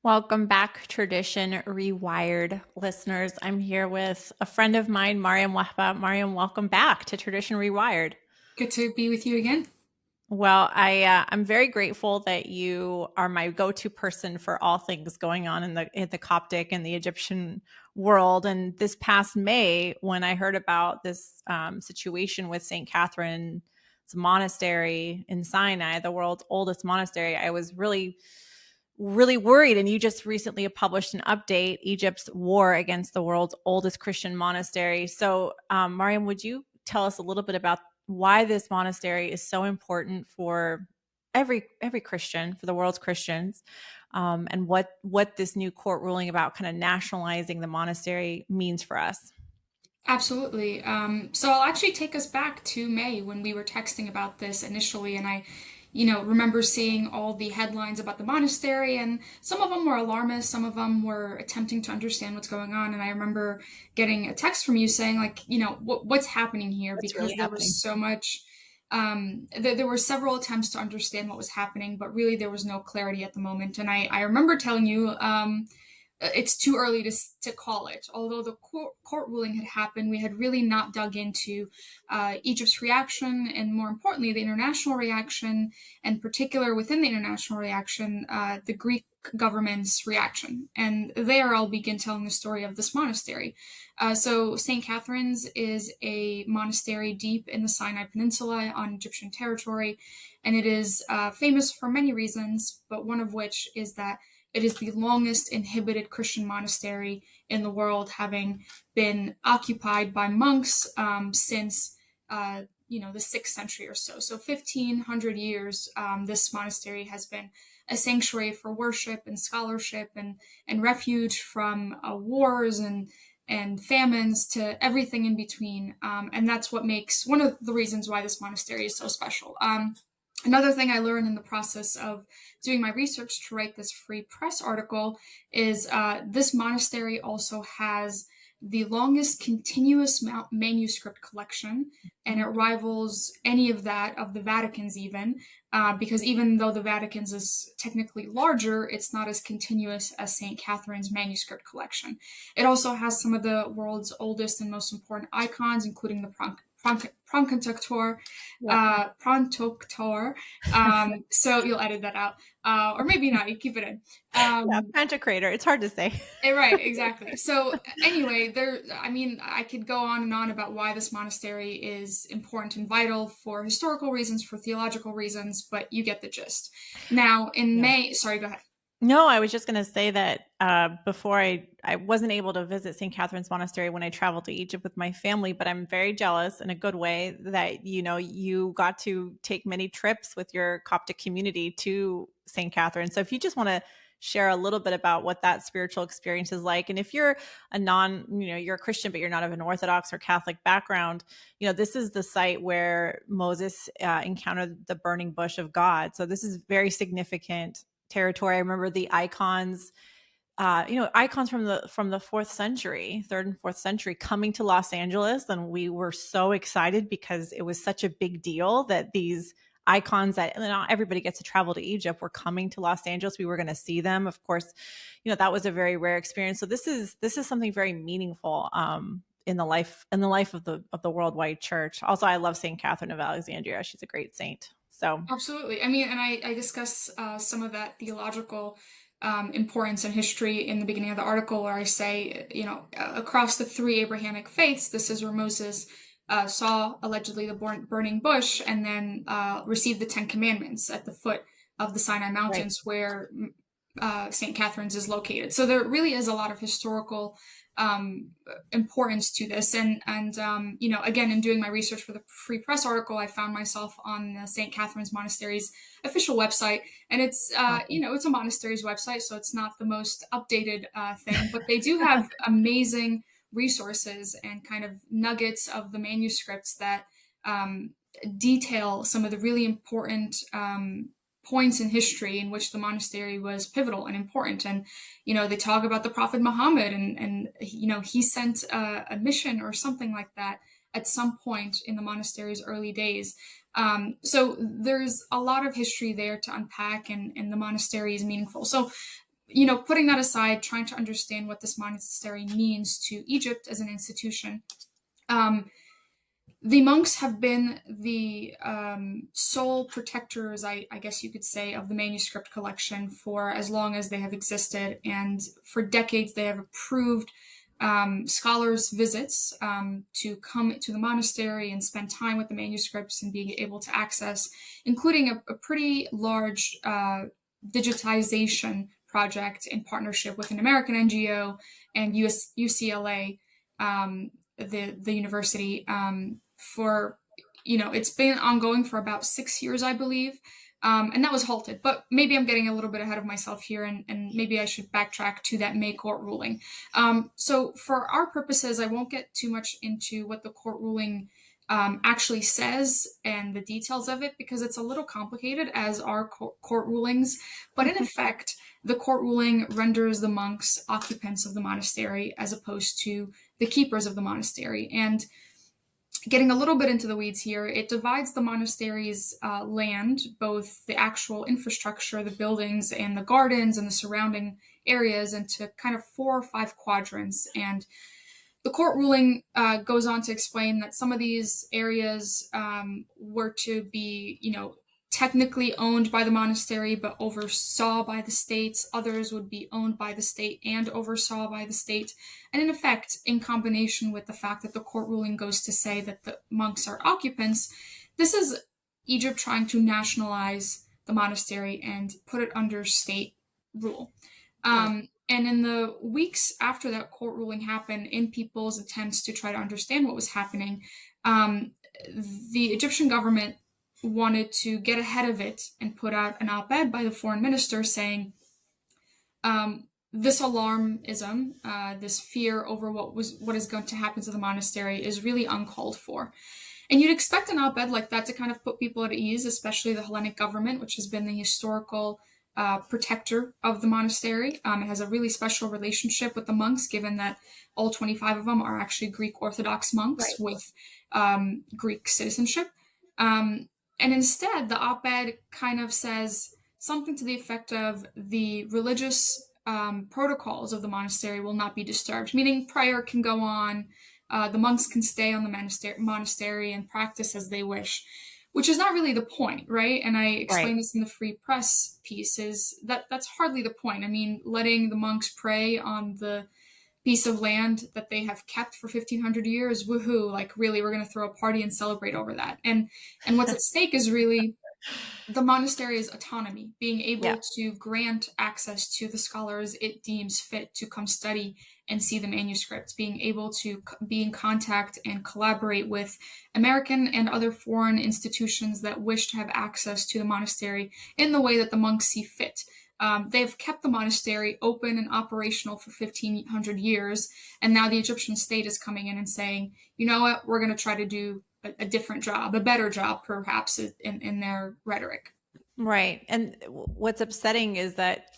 Welcome back, Tradition Rewired listeners. I'm here with a friend of mine, Mariam Wahba. Mariam, welcome back to Tradition Rewired. Good to be with you again. Well, I'm very grateful that you are my go-to person for all things going on in the Coptic and the Egyptian world. And this past May, when I heard about this situation with St. Catherine's Monastery in Sinai, the world's oldest monastery, I was really worried. And you just recently published an update, Egypt's war against the world's oldest Christian monastery. So, Mariam, would you tell us a little bit about why this monastery is so important for every Christian, for the world's Christians, and what this new court ruling about kind of nationalizing the monastery means for us? Absolutely. So I'll actually take us back to May when we were texting about this initially, and I remember seeing all the headlines about the monastery, and some of them were alarmist, some of them were attempting to understand what's going on, and I remember getting a text from you saying, like, what's happening here? What's Because really there was happening? so much. There were several attempts to understand what was happening, but really there was no clarity at the moment. And I remember telling you, it's too early to call it. Although the court ruling had happened, we had really not dug into Egypt's reaction, and more importantly, the international reaction, and particular within the international reaction, the Greek government's reaction. And there I'll begin telling the story of this monastery. So St. Catherine's is a monastery deep in the Sinai Peninsula on Egyptian territory, and it is famous for many reasons, but one of which is that it is the longest inhabited Christian monastery in the world, having been occupied by monks since the 6th century or so. So 1,500 years, this monastery has been a sanctuary for worship and scholarship and refuge from wars and famines to everything in between. And that's what makes one of the reasons why this monastery is so special. Another thing I learned in the process of doing my research to write this free press article is this monastery also has the longest continuous manuscript collection, and it rivals any of that of the Vatican's even, because even though the Vatican's is technically larger, it's not as continuous as St. Catherine's manuscript collection. It also has some of the world's oldest and most important icons, including the Prontoctor, Yep. Prontoctor. So you'll edit that out, or maybe not. You keep it in. Yeah, Um, Pantocrator. It's hard to say. right, exactly. So anyway, there. I mean, I could go on and on about why this monastery is important and vital for historical reasons, for theological reasons, but you get the gist. Now, in Yeah. May, sorry, go ahead. No, I was just going to say that before I wasn't able to visit St. Catherine's Monastery when I traveled to Egypt with my family, but I'm very jealous in a good way that you got to take many trips with your Coptic community to St. Catherine. So if you just want to share a little bit about what that spiritual experience is like, and if you're you're a Christian but you're not of an Orthodox or Catholic background, this is the site where Moses encountered the burning bush of God. So this is very significant territory. I remember the icons, icons from the fourth century, third and fourth century, coming to Los Angeles, and we were so excited because it was such a big deal that these icons that not everybody gets to travel to Egypt were coming to Los Angeles. We were going to see them, of course. That was a very rare experience. So this is something very meaningful. In the life of the worldwide church. Also, I love Saint Catherine of Alexandria. She's a great saint. So Absolutely. I mean, and I discuss some of that theological importance and history in the beginning of the article, where I say, across the three Abrahamic faiths, this is where Moses saw allegedly the burning bush, and then received the Ten Commandments at the foot of the Sinai right. Mountains, where St. Catherine's is located. So there really is a lot of historical importance to this. And again, in doing my research for the free press article, I found myself on the St. Catherine's Monastery's official website, and it's Awesome. it's a monastery's website, so it's not the most updated thing, but they do have amazing resources and kind of nuggets of the manuscripts that um, detail some of the really important points in history in which the monastery was pivotal and important. And they talk about the Prophet Muhammad, and he sent a mission or something like that at some point in the monastery's early days. So there's a lot of history there to unpack, and the monastery is meaningful. So putting that aside, trying to understand what this monastery means to Egypt as an institution. Um, the monks have been the sole protectors, I guess you could say, of the manuscript collection for as long as they have existed. And for decades, they have approved scholars' visits to come to the monastery and spend time with the manuscripts and being able to access, including a pretty large digitization project in partnership with an American NGO and UCLA, the university, for it's been ongoing for about 6 years, I believe. And that was halted. But maybe I'm getting a little bit ahead of myself here, and maybe I should backtrack to that May court ruling. So, for our purposes, I won't get too much into what the court ruling actually says and the details of it because it's a little complicated, as are court rulings. But in effect, the court ruling renders the monks occupants of the monastery as opposed to the keepers of the monastery. And getting a little bit into the weeds here, it divides the monastery's land, both the actual infrastructure, the buildings, and the gardens and the surrounding areas, into kind of 4 or 5 quadrants. And the court ruling goes on to explain that some of these areas were to be, technically owned by the monastery but oversaw by the state. Others would be owned by the state and oversaw by the state. And in effect, in combination with the fact that the court ruling goes to say that the monks are occupants, this is Egypt trying to nationalize the monastery and put it under state rule. Right. And in the weeks after that court ruling happened, in people's attempts to try to understand what was happening, um, the Egyptian government wanted to get ahead of it and put out an op-ed by the foreign minister saying, this alarmism, this fear over what is going to happen to the monastery, is really uncalled for. And you'd expect an op-ed like that to kind of put people at ease, especially the Hellenic government, which has been the historical protector of the monastery. It has a really special relationship with the monks, given that all 25 of them are actually Greek Orthodox monks Right. with Greek citizenship. And instead, the op-ed kind of says something to the effect of the religious protocols of the monastery will not be disturbed, meaning prayer can go on, the monks can stay on the monastery and practice as they wish, which is not really the point, right? And I Right. explain this in the free press piece, is that that's hardly the point. I mean, letting the monks pray on the piece of land that they have kept for 1500 years, woohoo, like really we're going to throw a party and celebrate over that. And what's at stake is really the monastery's autonomy, being Yeah. able to grant access to the scholars it deems fit to come study and see the manuscripts, being able to be in contact and collaborate with American and other foreign institutions that wish to have access to the monastery in the way that the monks see fit. They've kept the monastery open and operational for 1500 years, and now the Egyptian state is coming in and saying, you know what, we're going to try to do a different job, a better job, perhaps, in their rhetoric. Right. And what's upsetting is that,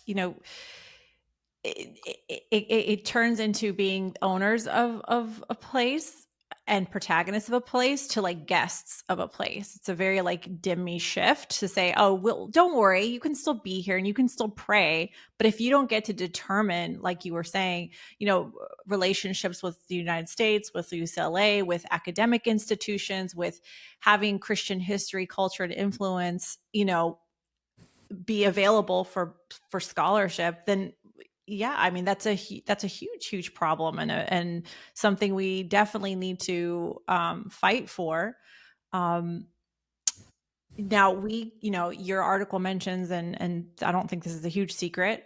it turns into being owners of a place and protagonists of a place to like guests of a place. It's a very like dimmy shift to say, oh, well, don't worry, you can still be here and you can still pray. But if you don't get to determine, like you were saying, relationships with the United States, with UCLA, with academic institutions, with having Christian history, culture, and influence, be available for scholarship, then yeah, I mean that's a huge problem, and something we definitely need to fight for. Um, Now your article mentions, and I don't think this is a huge secret.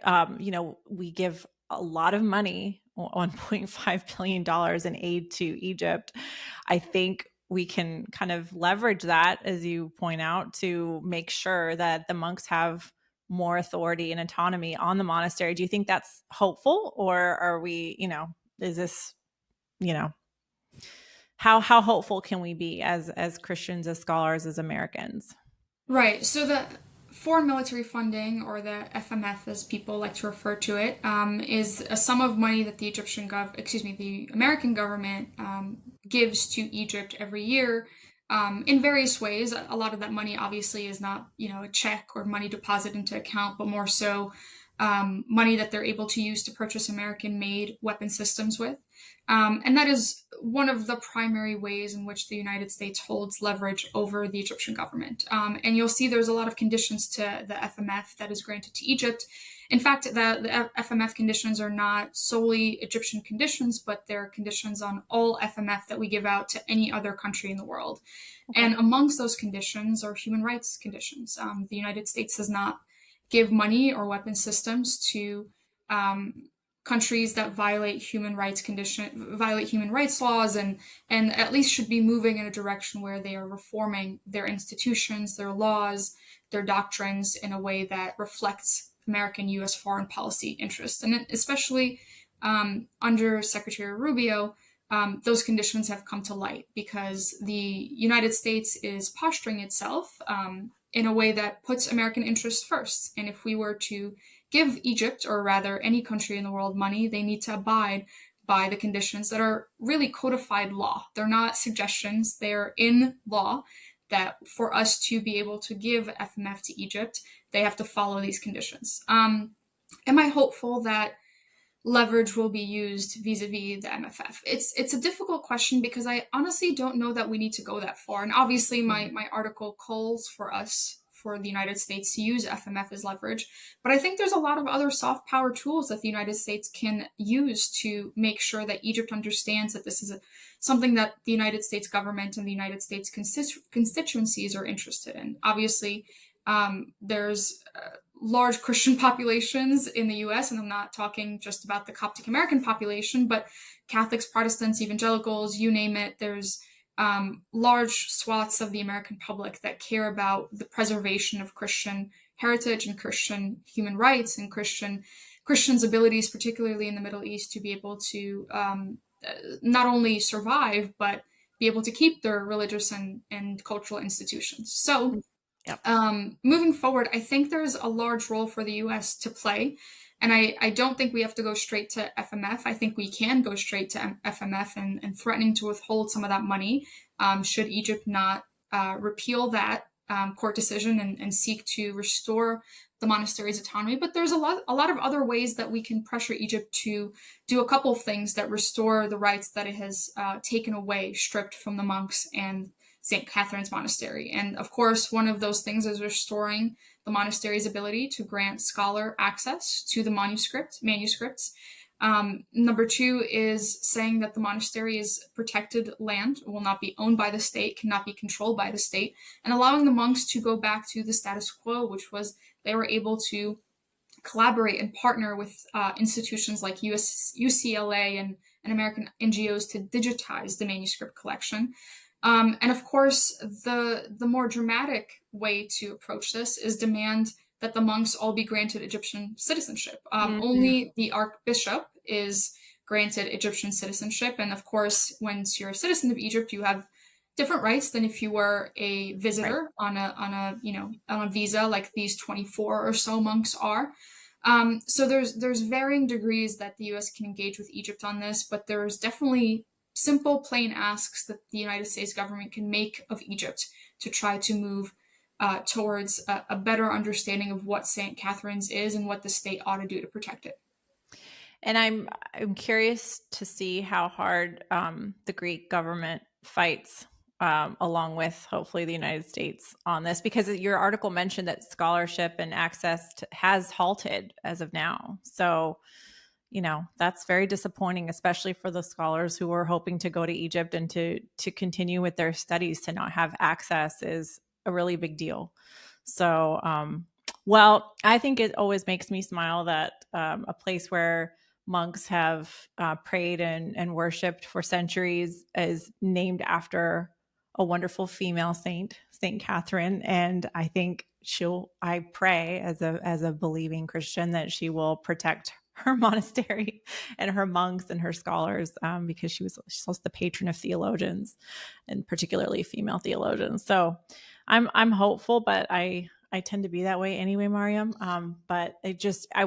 We give a lot of money, $1.5 billion in aid to Egypt. I think we can kind of leverage that, as you point out, to make sure that the monks have more authority and autonomy on the monastery. Do you think that's hopeful, or are we, is this, you know, how hopeful can we be as Christians, as scholars, as Americans? Right. So the foreign military funding, or the FMF as people like to refer to it, is a sum of money that the American government gives to Egypt every year, in various ways. A lot of that money obviously is not, a check or money deposit into account, but more so money that they're able to use to purchase American made weapon systems with. And that is one of the primary ways in which the United States holds leverage over the Egyptian government. And you'll see there's a lot of conditions to the FMF that is granted to Egypt. In fact, the FMF conditions are not solely Egyptian conditions, but they're conditions on all FMF that we give out to any other country in the world. Okay. And amongst those conditions are human rights conditions. The United States does not give money or weapon systems to countries that violate human rights laws, and at least should be moving in a direction where they are reforming their institutions, their laws, their doctrines in a way that reflects American U.S. foreign policy interests. And especially under Secretary Rubio, those conditions have come to light because the United States is posturing itself in a way that puts American interests first. And if we were to give Egypt, or rather any country in the world, money, they need to abide by the conditions that are really codified law. They're not suggestions, they're in law, that for us to be able to give FMF to Egypt, they have to follow these conditions. Am I hopeful that leverage will be used vis-a-vis the MFF? It's a difficult question because I honestly don't know that we need to go that far. And obviously, my article calls for us, for the United States, to use FMF as leverage. But I think there's a lot of other soft power tools that the United States can use to make sure that Egypt understands that this is something that the United States government and the United States constituencies are interested in. Obviously, there's large Christian populations in the US, and I'm not talking just about the Coptic American population, but Catholics, Protestants, evangelicals, you name it. There's large swaths of the American public that care about the preservation of Christian heritage and Christian human rights and Christians' abilities, particularly in the Middle East, to be able to not only survive, but be able to keep their religious and cultural institutions. So Yep. moving forward, I think there's a large role for the US to play. And I don't think we have to go straight to FMF. I think we can go straight to FMF and threatening to withhold some of that money should Egypt not repeal that court decision and seek to restore the monastery's autonomy. But there's a lot of other ways that we can pressure Egypt to do a couple of things that restore the rights that it has taken away, stripped from the monks and St. Catherine's Monastery. And of course, one of those things is restoring the monastery's ability to grant scholar access to the manuscripts. Number two is saying that the monastery is protected land, will not be owned by the state, cannot be controlled by the state, and allowing the monks to go back to the status quo, which was they were able to collaborate and partner with institutions like UCLA and American NGOs to digitize the manuscript collection. And of course, the more dramatic way to approach this is demand that the monks all be granted Egyptian citizenship. Mm-hmm. Only the archbishop is granted Egyptian citizenship, and of course, once you're a citizen of Egypt, you have different rights than if you were a Right. visitor on a visa like these 24 or so monks are. So there's varying degrees that the U.S. can engage with Egypt on this, but there's definitely simple, plain asks that the United States government can make of Egypt to try to move towards a better understanding of what St. Catherine's is and what the state ought to do to protect it. And I'm curious to see how hard the Greek government fights along with hopefully the United States on this, because your article mentioned that scholarship and has halted as of now. So, that's very disappointing, especially for the scholars who were hoping to go to Egypt and to continue with their studies. To not have access is a really big deal. So, well, I think it always makes me smile that a place where monks have prayed and worshipped for centuries is named after a wonderful female saint, Saint Catherine. And I think I pray as a believing Christian that she will protect her monastery and her monks and her scholars, because she's also the patron of theologians, and particularly female theologians. So I'm hopeful, but I tend to be that way anyway, Mariam. But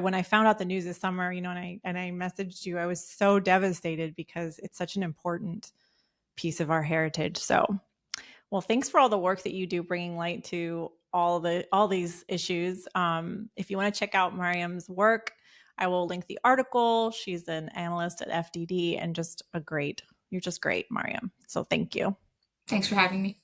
when I found out the news this summer, and I messaged you, I was so devastated because it's such an important piece of our heritage. So, well, thanks for all the work that you do bringing light to all these issues. If you want to check out Mariam's work, I will link the article. She's an analyst at FDD and you're just great, Mariam. So thank you. Thanks for having me.